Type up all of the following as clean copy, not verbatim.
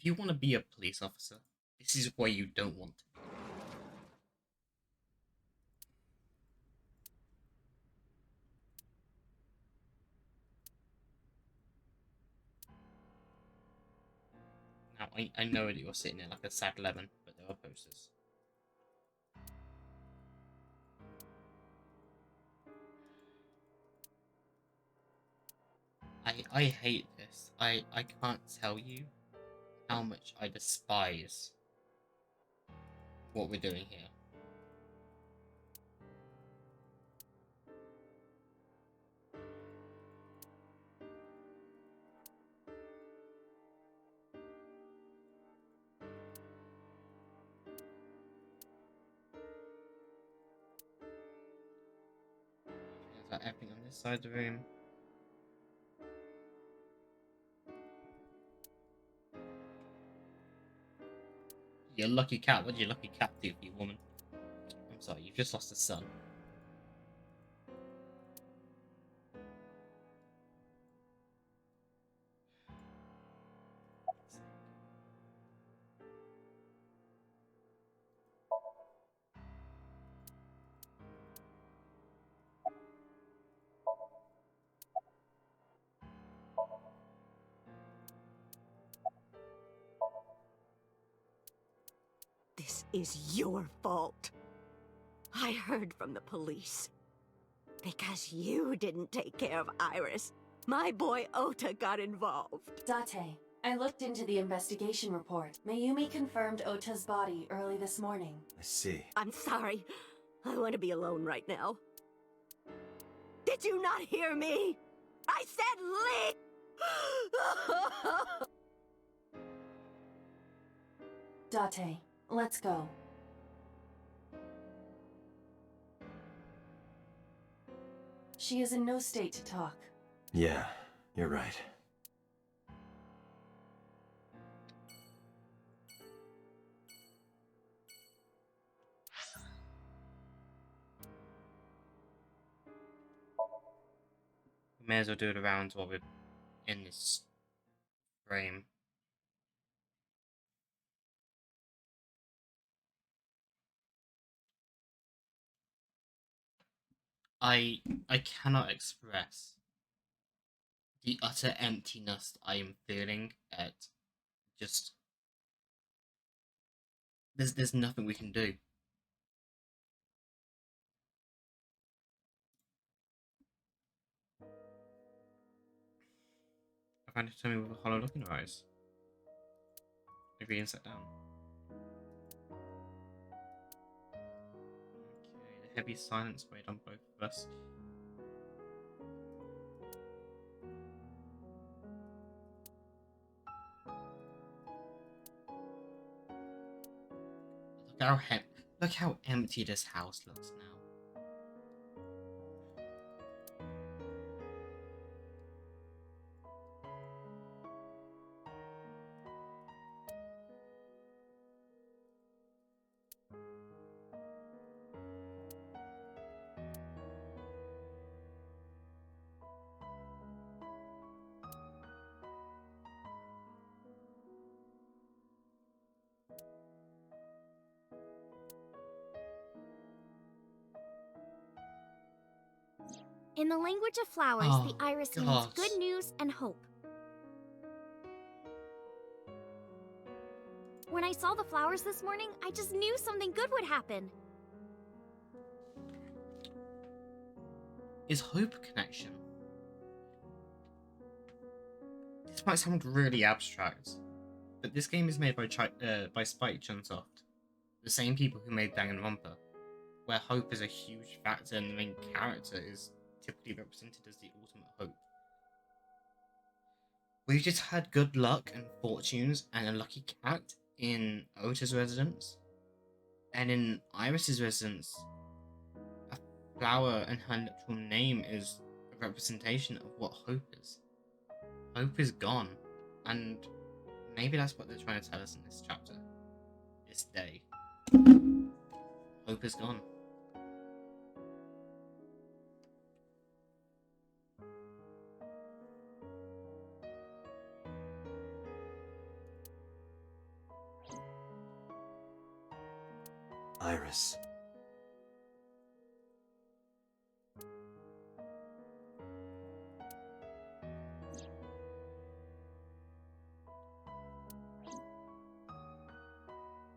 If you want to be a police officer, this is why you don't want to be. Now, I know that you're sitting there like a sad lemon, but there are posters. I hate this. I can't tell you how much I despise what we're doing here. Is that everything on this side of the room? Your lucky cat. What did your lucky cat do for you, woman? I'm sorry, you've just lost a son. This is your fault. I heard from the police. Because you didn't take care of Iris, my boy Ota got involved. Date, I looked into the investigation report. Mayumi confirmed Ota's body early this morning. I see. I'm sorry. I want to be alone right now. Did you not hear me? I said leave! Date, let's go. She is in no state to talk. Yeah, you're right. We may as well do it around while we're in this frame. I cannot express the utter emptiness I am feeling at just there's nothing we can do. I find it to me with a hollow look in her eyes. Maybe and sat down. Okay, the heavy silence weighed on both of us. Look how empty this house looks now. In the language of flowers, Oh, the iris means God. good news and hope. When I saw the flowers this morning, I just knew something good would happen. Is hope a connection? This might sound really abstract, but this game is made by Spike Chunsoft, the same people who made Danganronpa, where hope is a huge factor and the main character is typically represented as the ultimate hope. We've just had good luck and fortunes and a lucky cat in Ota's residence, and in Iris's residence, a flower and her literal name is a representation of what hope is. Hope is gone, and maybe that's what they're trying to tell us in this chapter, this day. Hope is gone. Iris.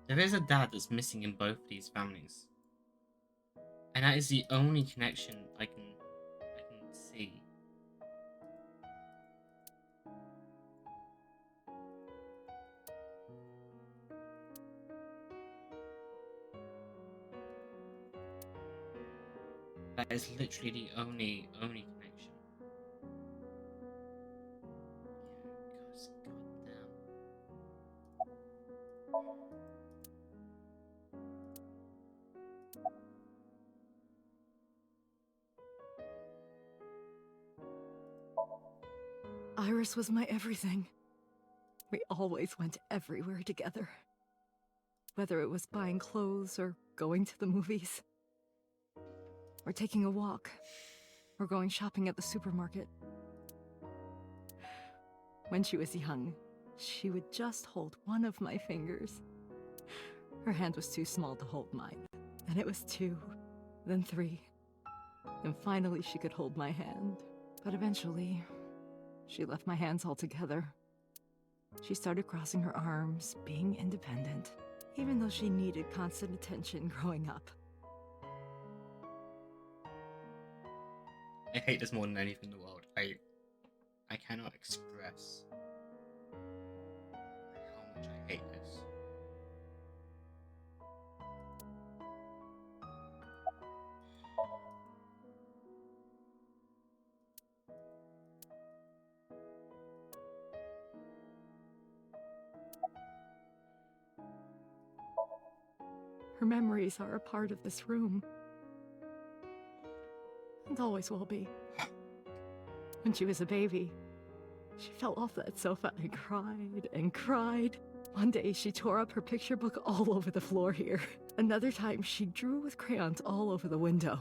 There is a dad that's missing in both of these families. And that is the only connection I can see. That is literally the only connection. Because goddamn. Iris was my everything. We always went everywhere together. Whether it was buying clothes or going to the movies, or taking a walk, or going shopping at the supermarket. When she was young, she would just hold one of my fingers. Her hand was too small to hold mine. Then it was 2, then 3. And finally she could hold my hand. But eventually, she left my hands altogether. She started crossing her arms, being independent, even though she needed constant attention growing up. I hate this more than anything in the world. I cannot express how much I hate this. Her memories are a part of this room. And always will be. When she was a baby, she fell off that sofa and cried and cried. One day she tore up her picture book all over the floor here. Another time she drew with crayons all over the window.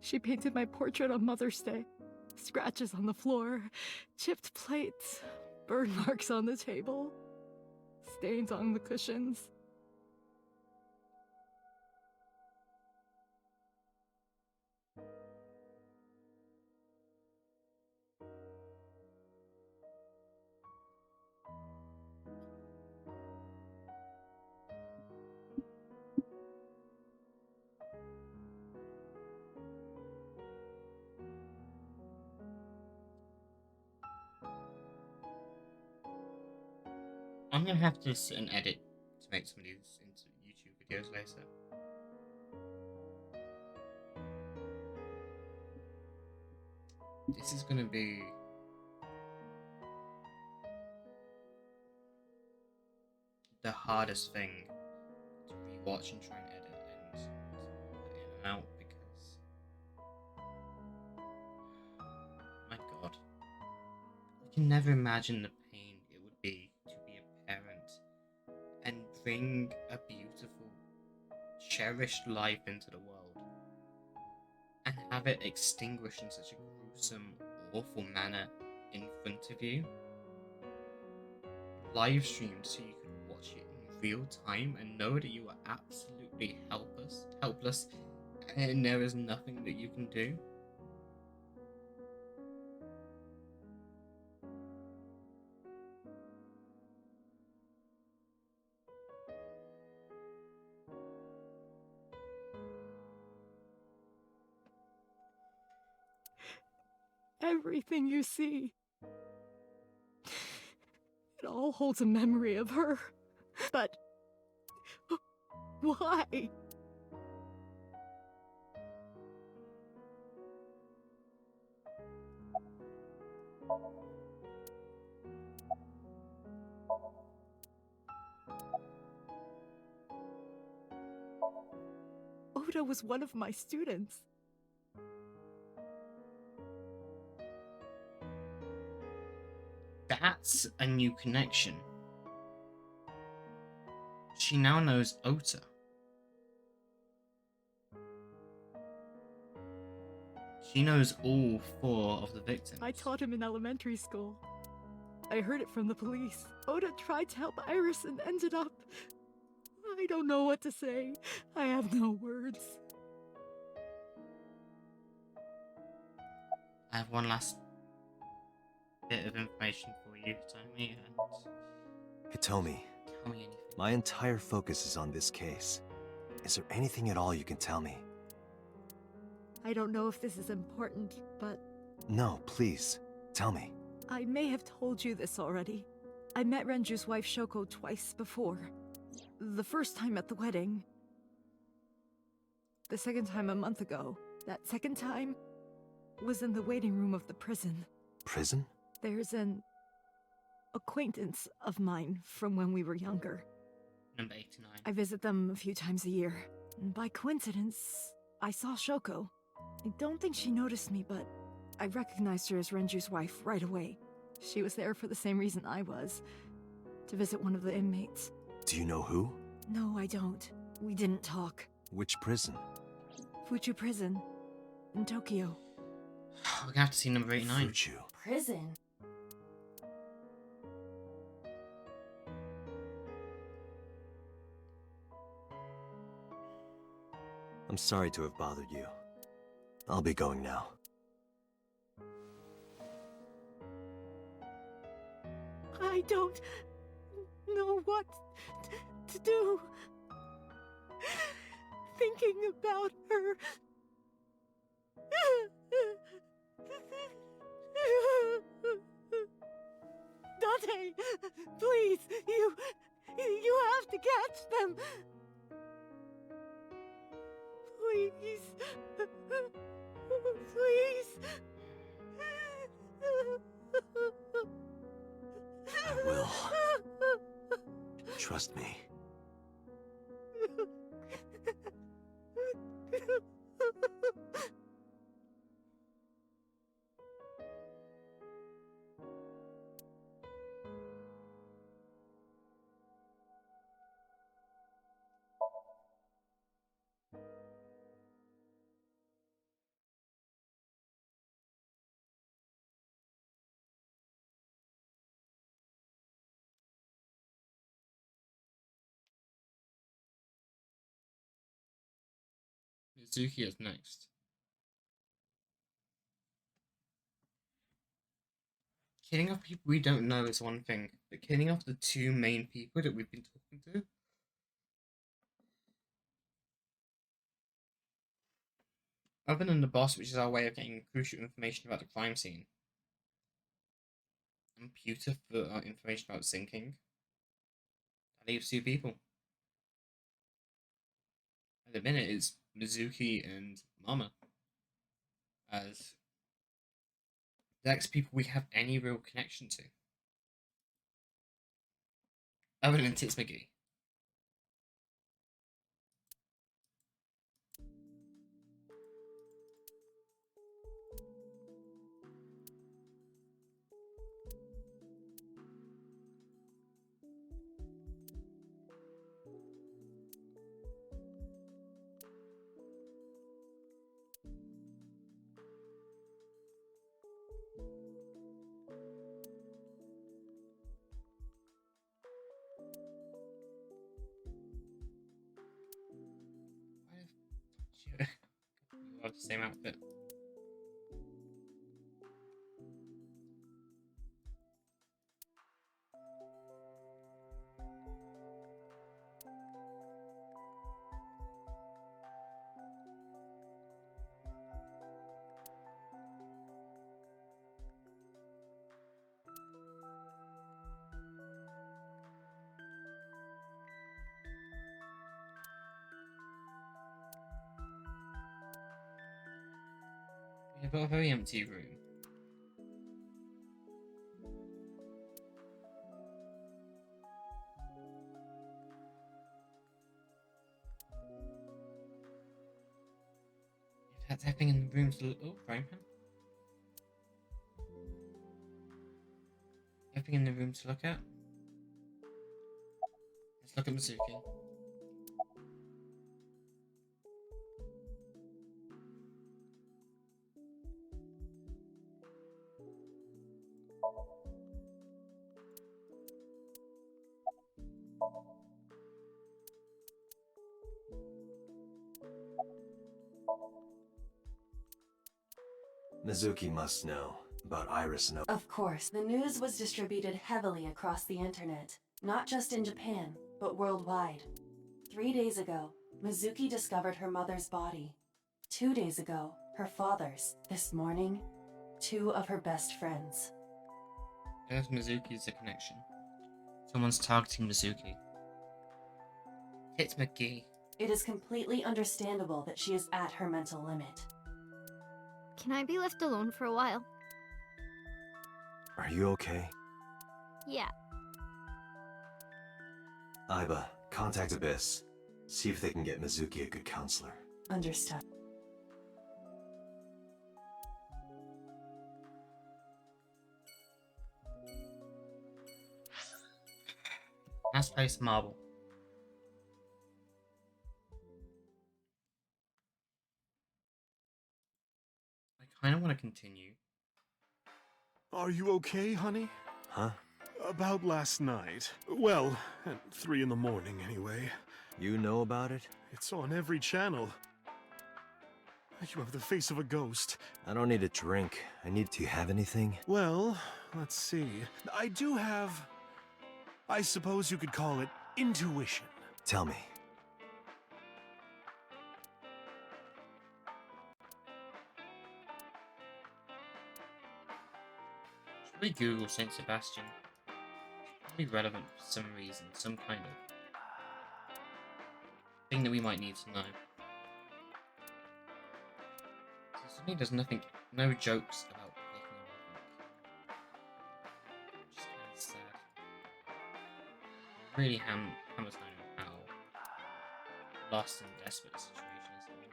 She painted my portrait on Mother's Day. Scratches on the floor, chipped plates, burn marks on the table, stains on the cushions. I'm gonna have to sit and edit to make some of these into YouTube videos later. This is gonna be the hardest thing to rewatch and try and edit and put in and out because my god, I can never imagine the pain it would be to be a parent and bring a beautiful, cherished life into the world and have it extinguished in such a gruesome, awful manner in front of you. Live streamed so you could watch it in real time and know that you are absolutely helpless, and there is nothing that you can do. Everything you see. It all holds a memory of her. But why? Oda was one of my students. That's a new connection. She now knows Ota. She knows all 4 of the victims. I taught him in elementary school. I heard it from the police. Oda tried to help Iris and ended up... I don't know what to say. I have no words. I have one last bit of information for you, Tommy, and Hitomi, tell me anything. my entire focus is on this case. Is there anything at all you can tell me? I don't know if this is important, but No, please. Tell me. I may have told you this already. I met Renju's wife Shoko twice before. The first time at the wedding. The second time a month ago. That second time was in the waiting room of the prison. Prison? There's an acquaintance of mine from when we were younger. Number 89. I visit them a few times a year. And by coincidence, I saw Shoko. I don't think she noticed me, but I recognized her as Renju's wife right away. She was there for the same reason I was, to visit one of the inmates. Do you know who? No, I don't. We didn't talk. Which prison? Fuchu Prison, in Tokyo. We're gonna have to see number 89. Fuchu. Prison? I'm sorry to have bothered you. I'll be going now. I don't know what to do. Thinking about her. Dante, please, you have to catch them. Please. Please. I will. Trust me. Mizuki is next. Killing off people we don't know is one thing, but killing off the two main people that we've been talking to? Other than the boss, which is our way of getting crucial information about the crime scene. And Pewter for information about sinking. That leaves two people. At the minute, it's Mizuki and Mama. As the next people we have any real connection to. Other than Tits McGee. You have the same outfit. We've got a very empty room. If that's everything in the room to look. Oh, frame him. Everything in the room to look at. Let's look at Mizuki. Mizuki must know about Iris and Of course, the news was distributed heavily across the internet, not just in Japan, but worldwide. 3 days ago, Mizuki discovered her mother's body. 2 days ago, her father's. This morning, 2 of her best friends. There's Mizuki's a connection. Someone's targeting Mizuki. It's McGee. It is completely understandable that she is at her mental limit. Can I be left alone for a while? Are you okay? Yeah. Aiba, contact Abyss. See if they can get Mizuki a good counselor. Understood. Let's play some marble. I kind of want to continue. Are you okay, honey? Huh? About last night. Well, at 3 in the morning anyway. You know about it? It's on every channel. You have the face of a ghost. I don't need a drink. Do you have anything? Well, let's see. I do have... I suppose you could call it intuition. Tell me. Should we Google Saint Sebastian? Probably relevant for some reason, some kind of thing that we might need to know. So suddenly there's nothing, no jokes about picking on anything. Which is kind of sad. Really hammers home how lost and desperate the situation is.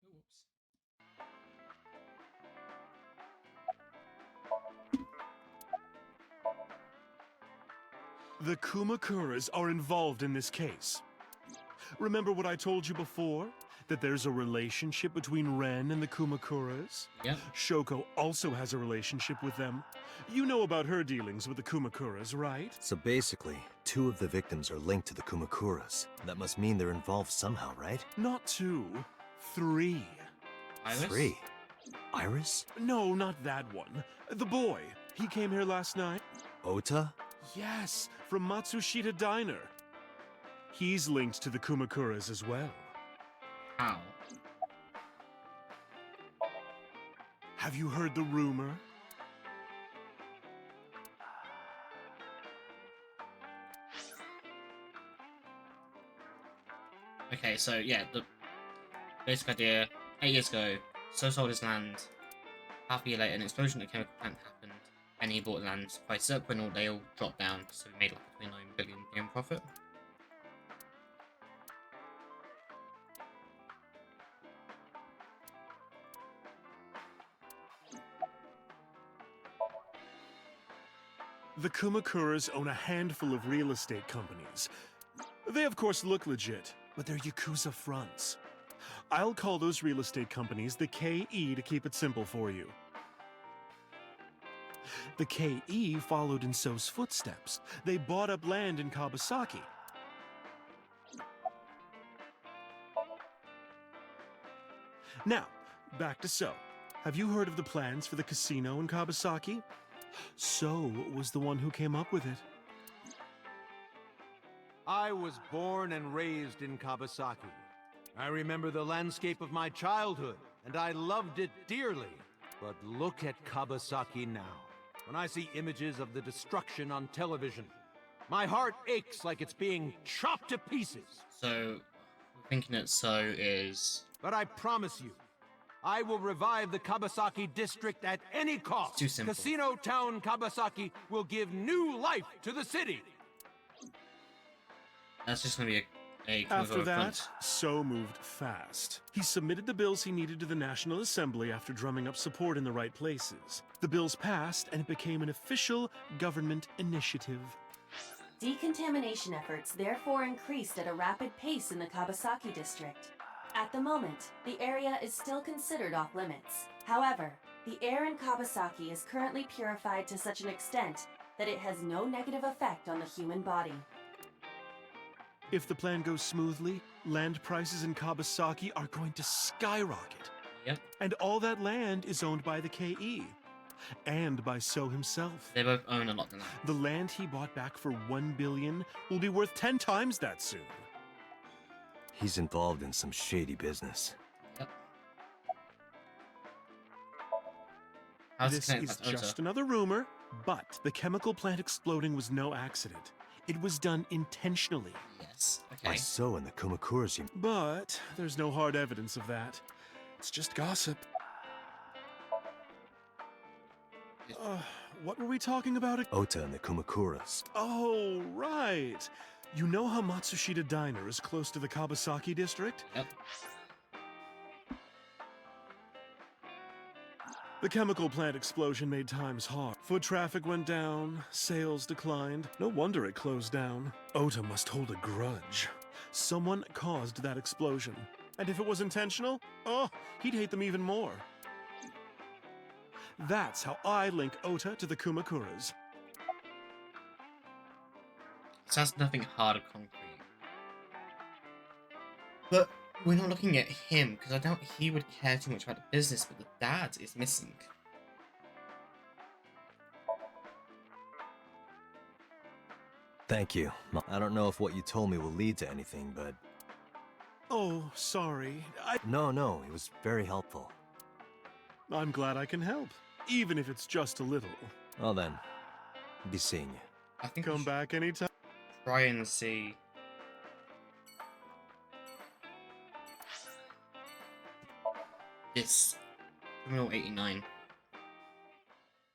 Whoops. The Kumakuras are involved in this case. Remember what I told you before? That there's a relationship between Ren and the Kumakuras? Yep. Shoko also has a relationship with them. You know about her dealings with the Kumakuras, right? So basically, 2 of the victims are linked to the Kumakuras. That must mean they're involved somehow, right? Not 2, 3. Iris? 3. Iris? No, not that one. The boy. He came here last night. Ota? Yes, from Matsushita Diner. He's linked to the Kumakuras as well. How? Have you heard the rumor? Okay, so yeah, the basic idea, 8 years ago, So sold his land. Half a year later, an explosion at a chemical plant happened, and he bought the land prices up when they all dropped down, so he made like a 29 billion yen profit. The Kumakuras own a handful of real estate companies. They of course look legit, but they're Yakuza fronts. I'll call those real estate companies the KE to keep it simple for you. The KE followed in So's footsteps. They bought up land in Kawasaki. Now, back to So. Have you heard of the plans for the casino in Kawasaki? So was the one who came up with it. I was born and raised in Kawasaki. I remember the landscape of my childhood, and I loved it dearly. But look at Kawasaki now. When I see images of the destruction on television, my heart aches like it's being chopped to pieces. So, we're thinking that So is... But I promise you, I will revive the Kawasaki district at any cost. It's too simple. Casino Town Kawasaki will give new life to the city. That's just going to be a After that, front. So moved fast. He submitted the bills he needed to the National Assembly after drumming up support in the right places. The bills passed, and it became an official government initiative. Decontamination efforts therefore increased at a rapid pace in the Kawasaki district. At the moment, the area is still considered off-limits. However, the air in Kawasaki is currently purified to such an extent that it has no negative effect on the human body. If the plan goes smoothly, land prices in Kabasaki are going to skyrocket. Yep. And all that land is owned by the KE. And by So himself. They both own a lot of land. The land he bought back for 1 billion will be worth 10 times that soon. He's involved in some shady business. Yep. How's it This connected is back to Ota? just another rumor, but the chemical plant exploding was no accident. It was done intentionally. Yes. By Okay. So and the Kumakuras, you... But there's no hard evidence of that. It's just gossip. What were we talking about? Ota and the Kumakuras. Oh, right. You know how Matsushita Diner is close to the Kabasaki district? Yep. The chemical plant explosion made times hard. Foot traffic went down, sales declined. No wonder it closed down. Ota must hold a grudge. Someone caused that explosion. And if it was intentional, oh, he'd hate them even more. That's how I link Ota to the Kumakuras. Sounds nothing hard or concrete. But we're not looking at him, because I doubt he would care too much about the business, but the dad is missing. Thank you. I don't know if what you told me will lead to anything, but... Oh, sorry. No, it was very helpful. I'm glad I can help, even if it's just a little. Well then, I'll be seeing you. I think we Come should back anytime. try and see. This Criminal 89.